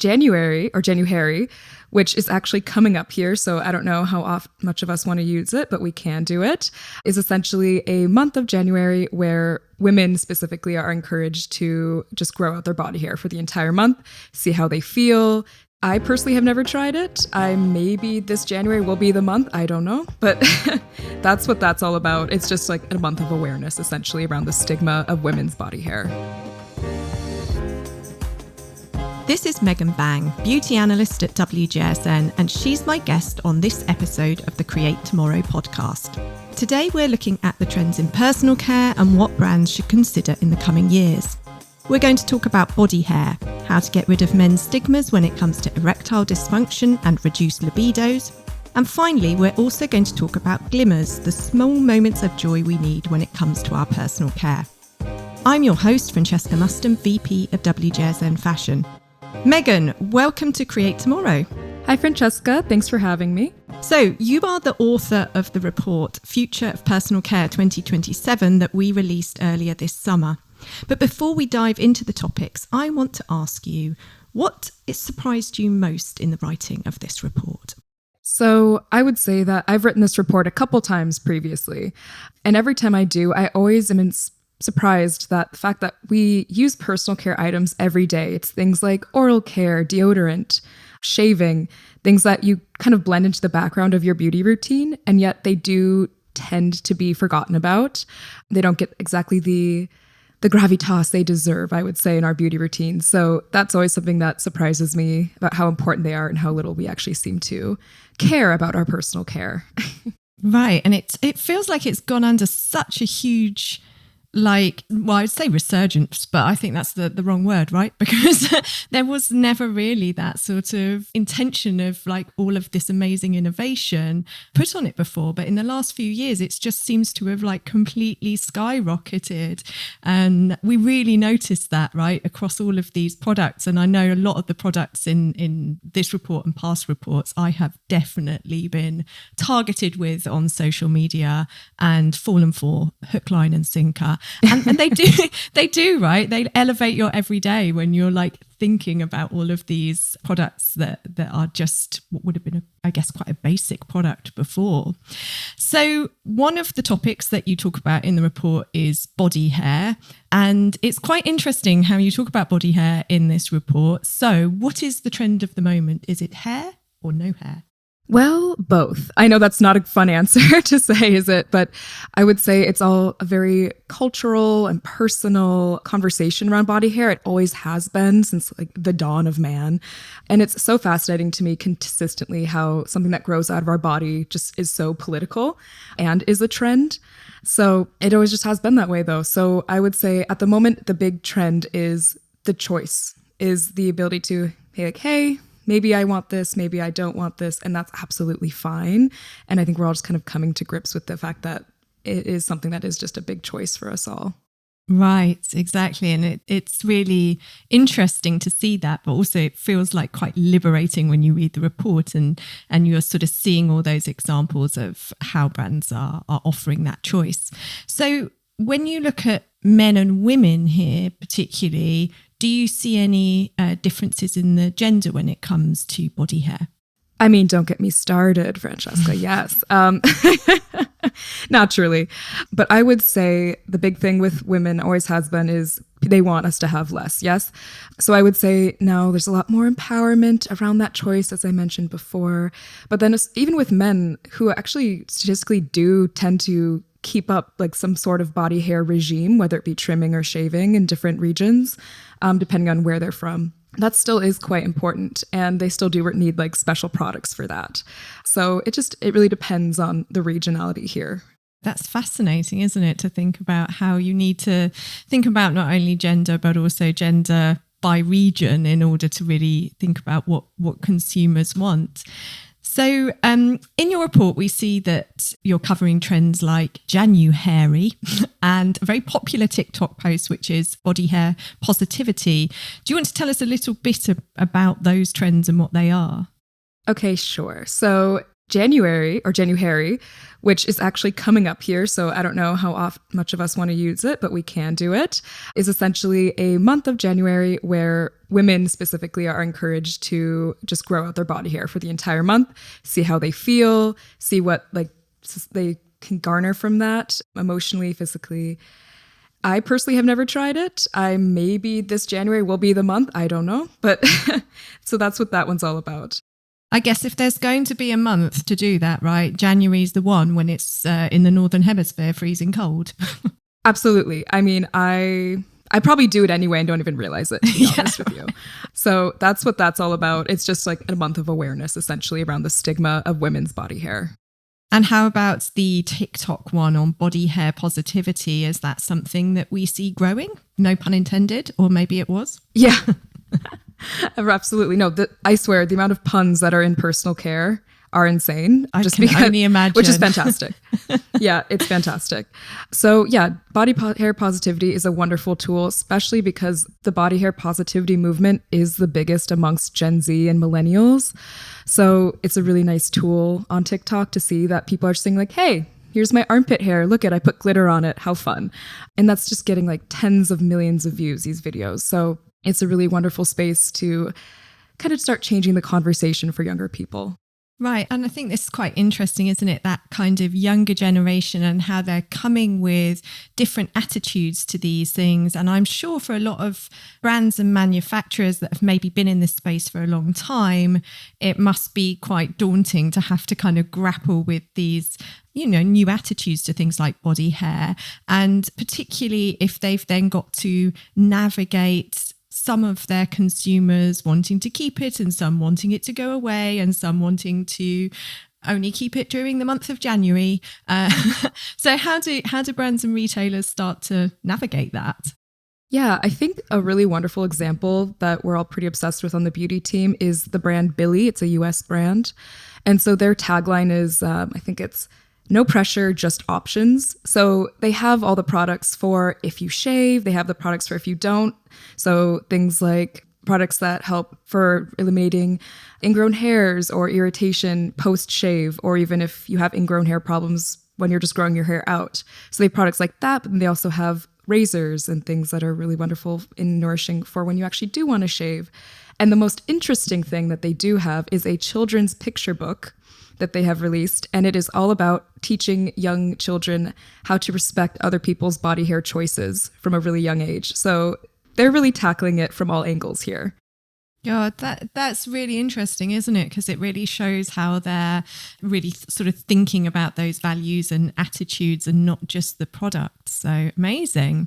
January, which is actually coming up here, so I don't know how much of us want to use it, but we can do it, is essentially a month of January where women specifically are encouraged to just grow out their body hair for the entire month, see how they feel. I personally have never tried it. Maybe this January will be the month. I don't know. But that's what that's all about. It's just like a month of awareness, essentially, around the stigma of women's body hair. This is Megan Bang, beauty analyst at WGSN, and she's my guest on this episode of the Create Tomorrow podcast. Today, we're looking at the trends in personal care and what brands should consider in the coming years. We're going to talk about body hair, how to get rid of men's stigmas when it comes to erectile dysfunction and reduced libidos. And finally, we're also going to talk about glimmers, the small moments of joy we need when it comes to our personal care. I'm your host, Francesca Muston, VP of WGSN Fashion. Megan, welcome to Create Tomorrow. Hi, Francesca. Thanks for having me. So you are the author of the report, Future of Personal Care 2027, that we released earlier this summer. But before we dive into the topics, I want to ask you, what surprised you most in the writing of this report? So I would say that I've written this report a couple times previously, and every time I do, I always am surprised that the fact that we use personal care items every day. It's things like oral care, deodorant, shaving, things that you kind of blend into the background of your beauty routine, and yet they do tend to be forgotten about. They don't get exactly the gravitas they deserve, I would say, in our beauty routine. So that's always something that surprises me about how important they are and how little we actually seem to care about our personal care. Right. And it feels like it's gone under such a huge, I'd say resurgence, but I think that's the wrong word, right? Because there was never really that sort of intention of like all of this amazing innovation put on it before. But in the last few years, it just seems to have like completely skyrocketed. And we really noticed that, right, across all of these products. And I know a lot of the products in this report and past reports, I have definitely been targeted with on social media and fallen for hook, line and sinker. And they do, right? They elevate your everyday when you're like thinking about all of these products that are just what would have been, I guess, quite a basic product before. So one of the topics that you talk about in the report is body hair. And it's quite interesting how you talk about body hair in this report. So what is the trend of the moment? Is it hair or no hair? Well, both. I know that's not a fun answer to say, is it? But I would say it's all a very cultural and personal conversation around body hair. It always has been since like the dawn of man. And it's so fascinating to me consistently how something that grows out of our body just is so political and is a trend. So it always just has been that way though. So I would say at the moment, the big trend is the choice, is the ability to be like, hey, maybe I want this, maybe I don't want this, and that's absolutely fine. And I think we're all just kind of coming to grips with the fact that it is something that is just a big choice for us all. Right, exactly. And it's really interesting to see that, but also it feels like quite liberating when you read the report and you're sort of seeing all those examples of how brands are offering that choice. So when you look at men and women here particularly, do you see any differences in the gender when it comes to body hair? I mean, don't get me started, Francesca. Yes. Naturally. But I would say the big thing with women always has been is they want us to have less. Yes. So I would say now there's a lot more empowerment around that choice, as I mentioned before. But then even with men who actually statistically do tend to keep up like some sort of body hair regime, whether it be trimming or shaving in different regions, depending on where they're from. That still is quite important. And they still do need like special products for that. So it really depends on the regionality here. That's fascinating, isn't it? To think about how you need to think about not only gender, but also gender by region in order to really think about what consumers want. So in your report, we see that you're covering trends like Januhairy and a very popular TikTok post, which is body hair positivity. Do you want to tell us a little bit about those trends and what they are? Okay, sure. So January, which is actually coming up here. So I don't know how much of us want to use it, but we can do it, is essentially a month of January where women specifically are encouraged to just grow out their body hair for the entire month, see how they feel, see what like they can garner from that emotionally, physically. I personally have never tried it. Maybe this January will be the month. I don't know. But so that's what that one's all about. I guess if there's going to be a month to do that, right? January's the one when it's in the Northern Hemisphere freezing cold. Absolutely. I mean, I probably do it anyway and don't even realize it, to be honest with you. So that's what that's all about. It's just like a month of awareness, essentially, around the stigma of women's body hair. And how about the TikTok one on body hair positivity? Is that something that we see growing? No pun intended, or maybe it was? Yeah. Absolutely. No, I swear the amount of puns that are in personal care are insane. I can only imagine. Which is fantastic. Yeah, it's fantastic. So yeah, body hair positivity is a wonderful tool, especially because the body hair positivity movement is the biggest amongst Gen Z and millennials. So it's a really nice tool on TikTok to see that people are saying like, hey, here's my armpit hair. Look I put glitter on it. How fun. And that's just getting like tens of millions of views, these videos. So it's a really wonderful space to kind of start changing the conversation for younger people. Right. And I think this is quite interesting, isn't it? That kind of younger generation and how they're coming with different attitudes to these things. And I'm sure for a lot of brands and manufacturers that have maybe been in this space for a long time, it must be quite daunting to have to kind of grapple with these, you know, new attitudes to things like body hair. And particularly if they've then got to navigate some of their consumers wanting to keep it and some wanting it to go away and some wanting to only keep it during the month of January. So how do brands and retailers start to navigate that? Yeah, I think a really wonderful example that we're all pretty obsessed with on the beauty team is the brand Billy. It's a US brand. And so their tagline is, I think it's no pressure, just options. So they have all the products for if you shave, they have the products for if you don't. So things like products that help for eliminating ingrown hairs or irritation post-shave, or even if you have ingrown hair problems when you're just growing your hair out. So they have products like that, but then they also have razors and things that are really wonderful and nourishing for when you actually do want to shave. And the most interesting thing that they do have is a children's picture book that they have released, and it is all about teaching young children how to respect other people's body hair choices from a really young age. So they're really tackling it from all angles here. Yeah, that's really interesting, isn't it? Because it really shows how they're really sort of thinking about those values and attitudes and not just the product. So amazing.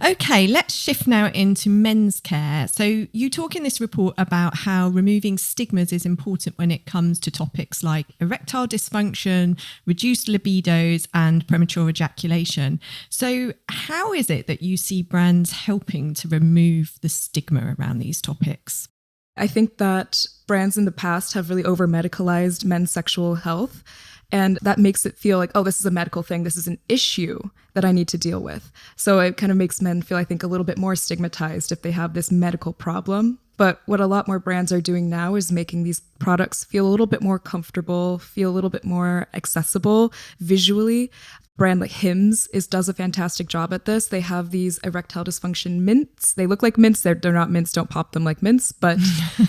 Okay, let's shift now into men's care. So you talk in this report about how removing stigmas is important when it comes to topics like erectile dysfunction, reduced libidos, and premature ejaculation. So how is it that you see brands helping to remove the stigma around these topics? I think that brands in the past have really over-medicalized men's sexual health, and that makes it feel like, oh, this is a medical thing. This is an issue that I need to deal with. So it kind of makes men feel, I think, a little bit more stigmatized if they have this medical problem. But what a lot more brands are doing now is making these products feel a little bit more comfortable, feel a little bit more accessible visually. Brand like Hims does a fantastic job at this. They have these erectile dysfunction mints. They look like mints. They're not mints. Don't pop them like mints, but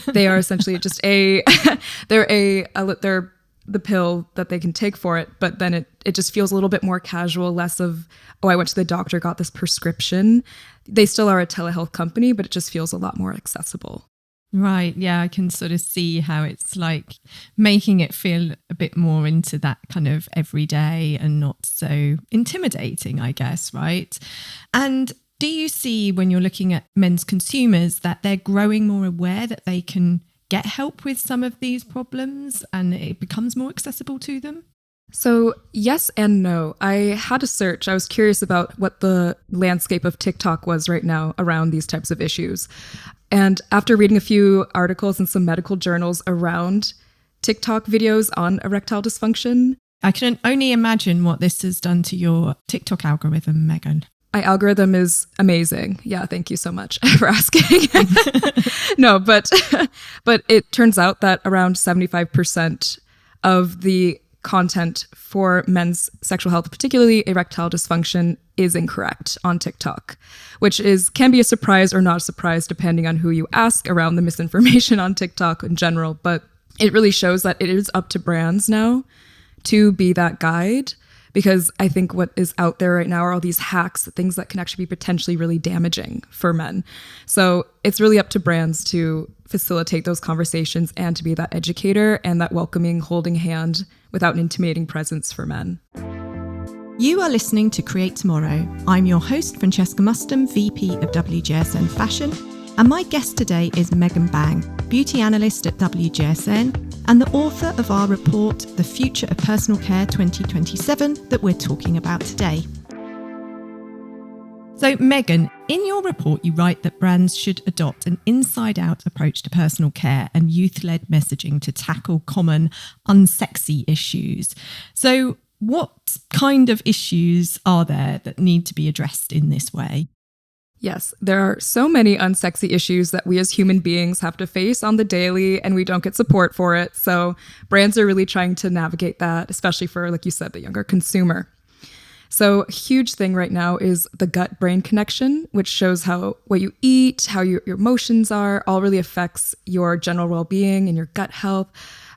they are essentially just they're the pill that they can take for it. But then it just feels a little bit more casual, less of, oh, I went to the doctor, got this prescription. They still are a telehealth company, but it just feels a lot more accessible. Right. Yeah, I can sort of see how it's like making it feel a bit more into that kind of everyday and not so intimidating, I guess, right? And do you see when you're looking at men's consumers that they're growing more aware that they can get help with some of these problems and it becomes more accessible to them? So yes and no. I had a search. I was curious about what the landscape of TikTok was right now around these types of issues. And after reading a few articles in some medical journals around TikTok videos on erectile dysfunction, I can only imagine what this has done to your TikTok algorithm, Megan. My algorithm is amazing. Yeah, thank you so much for asking. No, but it turns out that around 75% of the content for men's sexual health, particularly erectile dysfunction, is incorrect on TikTok, which can be a surprise or not a surprise depending on who you ask around the misinformation on TikTok in general. But it really shows that it is up to brands now to be that guide, because I think what is out there right now are all these hacks, things that can actually be potentially really damaging for men. So it's really up to brands to facilitate those conversations and to be that educator and that welcoming, holding hand without an intimidating presence for men. You are listening to Create Tomorrow. I'm your host, Francesca Muston, VP of WGSN Fashion, and my guest today is Megan Bang, beauty analyst at WGSN and the author of our report, The Future of Personal Care 2027, that we're talking about today. So, Megan, in your report, you write that brands should adopt an inside-out approach to personal care and youth-led messaging to tackle common unsexy issues. So, what kind of issues are there that need to be addressed in this way? Yes, there are so many unsexy issues that we as human beings have to face on the daily, and we don't get support for it. So brands are really trying to navigate that, especially for, like you said, the younger consumer. So a huge thing right now is the gut-brain connection, which shows how what you eat, how your emotions are, all really affects your general well-being and your gut health.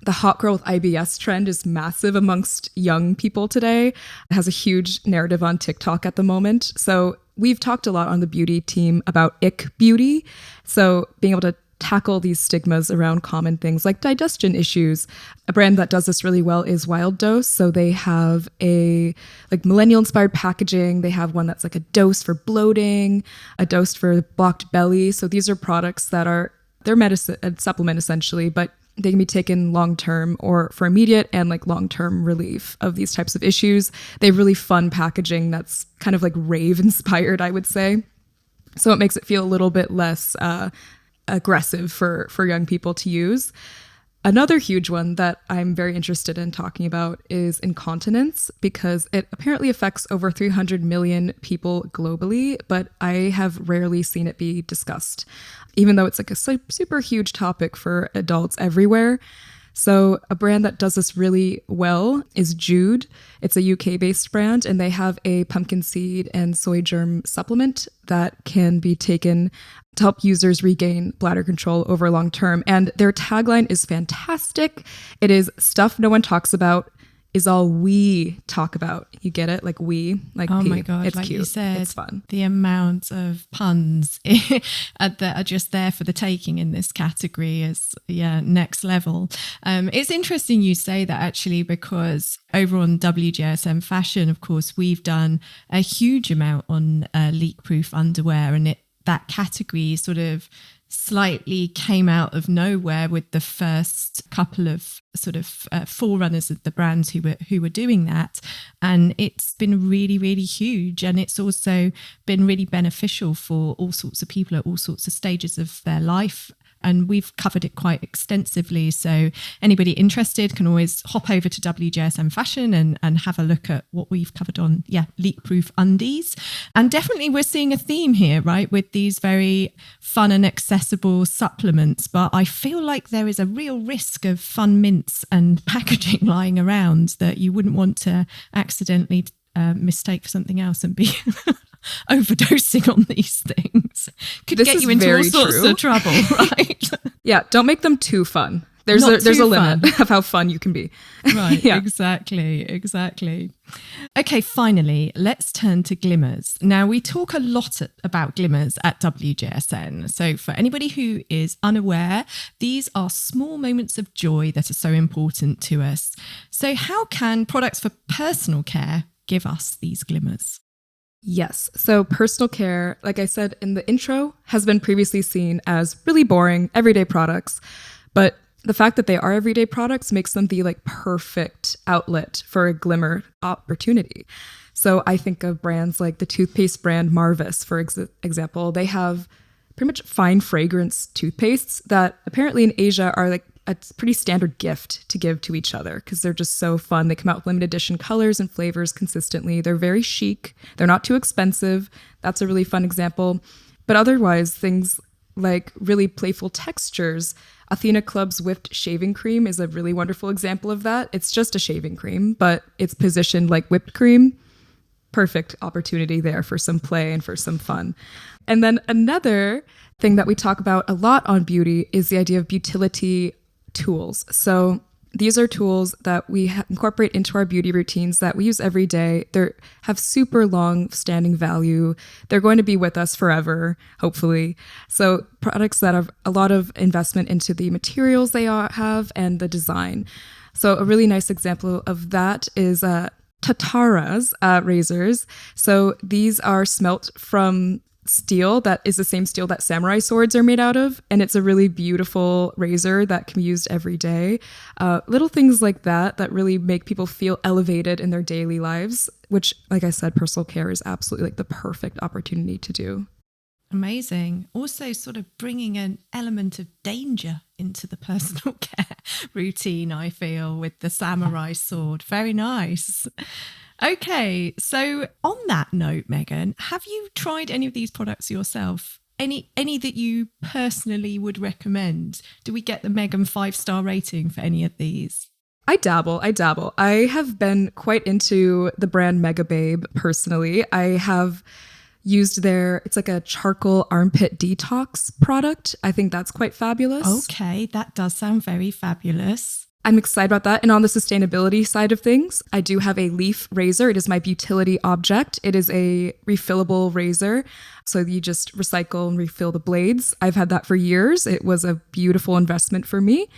The hot girl with IBS trend is massive amongst young people today. It has a huge narrative on TikTok at the moment. So we've talked a lot on the beauty team about ick beauty. So being able to tackle these stigmas around common things like digestion issues. A brand that does this really well is Wild Dose. So they have a millennial inspired packaging. They have one that's like a dose for bloating, a dose for blocked belly. So these are products that they're medicine, a supplement essentially, but they can be taken long-term or for immediate and long-term relief of these types of issues. They have really fun packaging that's kind of rave inspired, I would say. So it makes it feel a little bit less aggressive for young people to use. Another huge one that I'm very interested in talking about is incontinence, because it apparently affects over 300 million people globally, but I have rarely seen it be discussed, even though it's a super huge topic for adults everywhere. So a brand that does this really well is Jude. It's a UK-based brand, and they have a pumpkin seed and soy germ supplement that can be taken to help users regain bladder control over long term. And their tagline is fantastic. It is stuff no one talks about is all we talk about. You get it? Like we, like oh pee. My God, it's like cute. You said, it's fun. The amount of puns that are just there for the taking in this category is next level. It's interesting you say that actually, because over on WGSN Fashion, of course, we've done a huge amount on leak-proof underwear, and that category sort of slightly came out of nowhere with the first couple of sort of forerunners of the brands who were doing that, and it's been really, really huge, and it's also been really beneficial for all sorts of people at all sorts of stages of their life. And we've covered it quite extensively. So anybody interested can always hop over to WGSN Fashion and have a look at what we've covered on, leak-proof undies. And definitely we're seeing a theme here, right, with these very fun and accessible supplements. But I feel like there is a real risk of fun mints and packaging lying around that you wouldn't want to accidentally mistake for something else and be overdosing on these things. Could get you into all sorts of trouble, right? Yeah, don't make them too fun. There's a limit of how fun you can be. Right, yeah. Exactly. Okay, finally, let's turn to Glimmers. Now, we talk a lot about Glimmers at WGSN. So for anybody who is unaware, these are small moments of joy that are so important to us. So how can products for personal care give us these glimmers? Yes. So personal care, like I said in the intro, has been previously seen as really boring, everyday products. But the fact that they are everyday products makes them the perfect outlet for a glimmer opportunity. So I think of brands like the toothpaste brand Marvis, for example. They have pretty much fine fragrance toothpastes that apparently in Asia are a pretty standard gift to give to each other because they're just so fun. They come out with limited edition colors and flavors consistently. They're very chic. They're not too expensive. That's a really fun example. But otherwise, things like really playful textures Athena Club's whipped shaving cream is a really wonderful example of that. It's just a shaving cream, but it's positioned like whipped cream. Perfect opportunity there for some play and for some fun. And then another thing that we talk about a lot on beauty is the idea of utility tools. So these are tools that we incorporate into our beauty routines that we use every day. They have super long standing value. They're going to be with us forever, hopefully. So products that have a lot of investment into the materials they have and the design. So a really nice example of that is Tatara's razors. So these are smelt from steel that is the same steel that samurai swords are made out of, and it's a really beautiful razor that can be used every day. Little things like that really make people feel elevated in their daily lives, which, like I said, personal care is absolutely like the perfect opportunity to do. Amazing. Also sort of bringing an element of danger into the personal care routine, I feel, with the samurai sword. Very nice. Okay, so on that note, Megan, have you tried any of these products yourself? Any that you personally would recommend? Do we get the Megan 5-star rating for any of these? I dabble. I have been quite into the brand Mega Babe personally. I have used it's like a charcoal armpit detox product. I think that's quite fabulous. Okay, that does sound very fabulous. I'm excited about that. And on the sustainability side of things, I do have a leaf razor. It is my utility object. It is a refillable razor. So you just recycle and refill the blades. I've had that for years. It was a beautiful investment for me.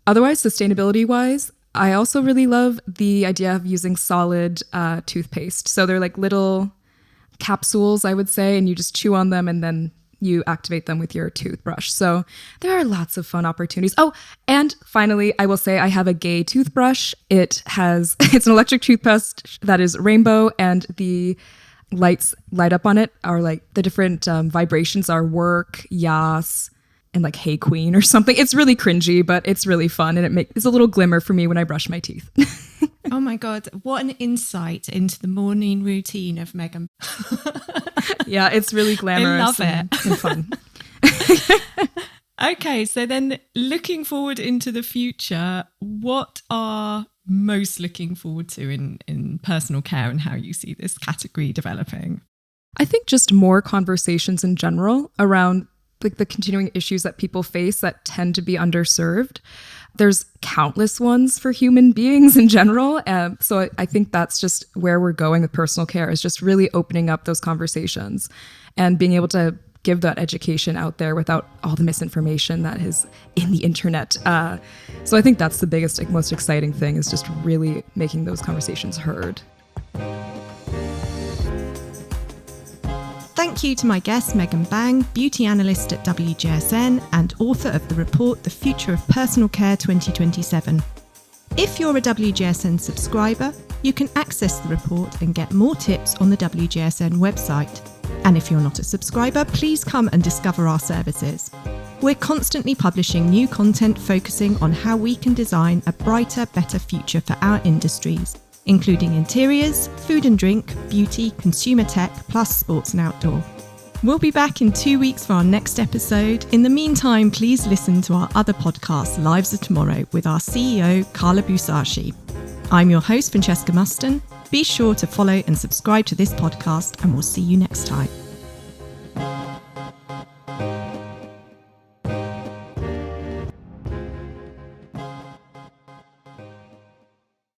Otherwise, sustainability-wise, I also really love the idea of using solid toothpaste. So they're like little capsules, I would say, and you just chew on them and then you activate them with your toothbrush. So there are lots of fun opportunities. Oh, and finally, I will say I have a gay toothbrush. It's an electric toothbrush that is rainbow, and the lights light up on it are like the different vibrations are work, yas, and like hey queen or something. It's really cringy, but it's really fun, and it's a little glimmer for me when I brush my teeth. Oh my God, what an insight into the morning routine of Megan. Yeah, it's really glamorous. I love and fun. Okay, so then looking forward into the future, what are most looking forward to in personal care and how you see this category developing? I think just more conversations in general around like the continuing issues that people face that tend to be underserved. There's countless ones for human beings in general. So I think that's just where we're going with personal care, is just really opening up those conversations and being able to give that education out there without all the misinformation that is in the internet. So I think that's the biggest, like, most exciting thing, is just really making those conversations heard. Thank you to my guest, Megan Bang, beauty analyst at WGSN and author of the report, The Future of Personal Care 2027. If you're a WGSN subscriber, you can access the report and get more tips on the WGSN website. And if you're not a subscriber, please come and discover our services. We're constantly publishing new content focusing on how we can design a brighter, better future for our industries, including interiors, food and drink, beauty, consumer tech, plus sports and outdoor. We'll be back in 2 weeks for our next episode. In the meantime, please listen to our other podcast, Lives of Tomorrow, with our CEO, Carla Busashi. I'm your host, Francesca Muston. Be sure to follow and subscribe to this podcast, and we'll see you next time.